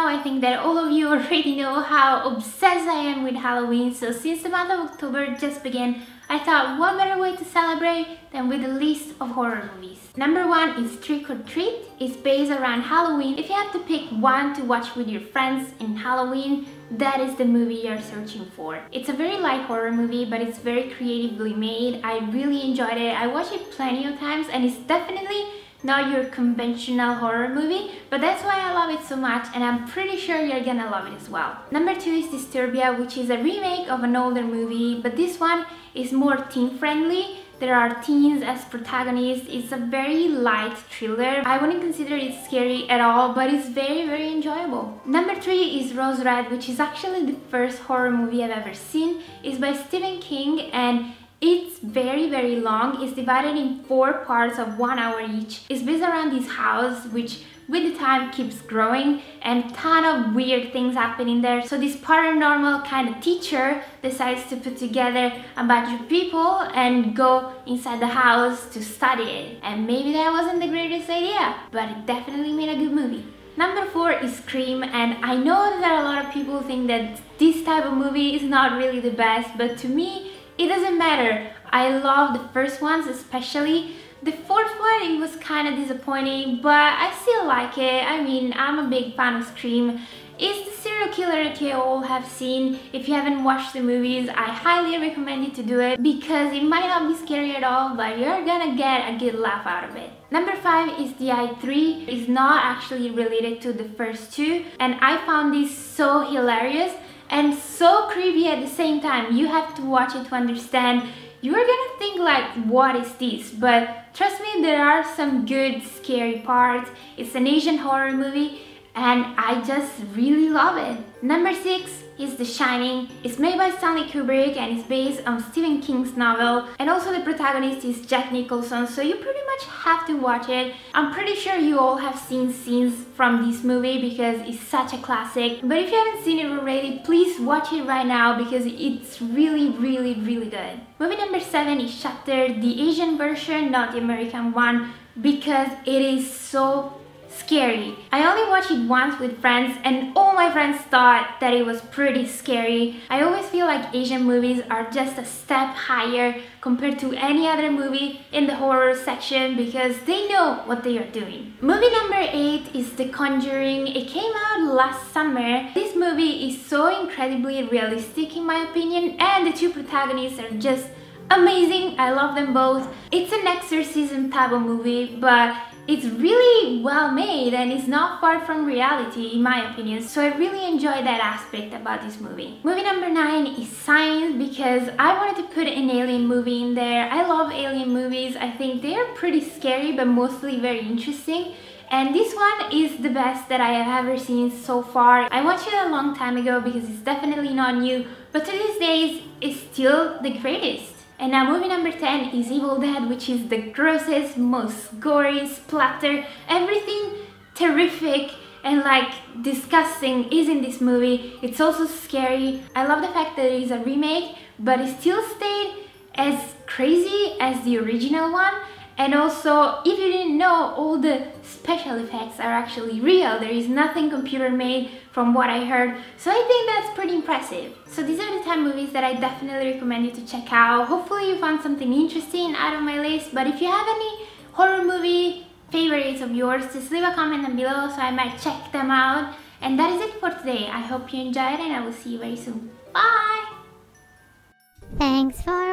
now, I think that all of you already know how obsessed I am with Halloween, so since the month of October just began, I thought what better way to celebrate than with a list of horror movies. Number 1 is Trick or Treat. It's based around Halloween. If you have to pick one to watch with your friends in Halloween, that is the movie you're searching for. It's a very light horror movie, but it's very creatively made. I really enjoyed it. I watched it plenty of times, and it's definitely not your conventional horror movie, but that's why I love it so much, and I'm pretty sure you're gonna love it as well. Number 2 is Disturbia, which is a remake of an older movie, but this one is more teen friendly. There are teens as protagonists. It's a very light thriller. I wouldn't consider it scary at all, but it's very enjoyable. Number 3 is Rose Red, which is actually the first horror movie I've ever seen. It's by Stephen King, and it's very long. It's divided in 4 parts of 1 hour each. It's based around this house, which with the time keeps growing, and ton of weird things happen in there. So this paranormal kind of teacher decides to put together a bunch of people and go inside the house to study it. And maybe that wasn't the greatest idea, but it definitely made a good movie. Number 4 is Scream, and I know that a lot of people think that this type of movie is not really the best, but to me, it doesn't matter. I love the first ones especially. The fourth one, it was kind of disappointing, but I still like it. I mean, I'm a big fan of Scream. It's the serial killer that you all have seen. If you haven't watched the movies, I highly recommend you to do it because it might not be scary at all, but you're gonna get a good laugh out of it. Number 5 is The Eye 3. It's not actually related to the first 2, and I found this so hilarious and so creepy at the same time. You have to watch it to understand. You're gonna think like, what is this? But trust me, there are some good scary parts. It's an Asian horror movie, and I just really love it. Number 6 is The Shining. It's made by Stanley Kubrick and it's based on Stephen King's novel, and also the protagonist is Jack Nicholson, so you pretty much have to watch it. I'm pretty sure you all have seen scenes from this movie because it's such a classic, but if you haven't seen it already, please watch it right now because it's really good. Movie number 7 is Shutter, the Asian version, not the American one, because it is so scary. I only watched it once with friends, and all my friends thought that it was pretty scary. I always feel like Asian movies are just a step higher compared to any other movie in the horror section because they know what they are doing. Movie number 8 is The Conjuring. It came out last summer. This movie is so incredibly realistic in my opinion, and the 2 protagonists are just amazing. I love them both. It's an exorcism type of movie, but it's really well made and it's not far from reality in my opinion, so I really enjoy that aspect about this movie. Movie number 9 is Signs, because I wanted to put an alien movie in there. I love alien movies. I think they are pretty scary but mostly very interesting, and this one is the best that I have ever seen so far. I watched it a long time ago because it's definitely not new, but to these days it's still the greatest. And now movie number 10 is Evil Dead, which is the grossest, most gory, splatter, everything terrific and like disgusting is in this movie. It's also scary. I love the fact that it is a remake, but it still stayed as crazy as the original one. And also, if you didn't know, all the special effects are actually real. There is nothing computer made from what I heard. So I think that's pretty impressive. So these are the 10 movies that I definitely recommend you to check out. Hopefully you found something interesting out of my list. But if you have any horror movie favorites of yours, just leave a comment down below so I might check them out. And that is it for today. I hope you enjoyed and I will see you very soon. Bye! Thanks for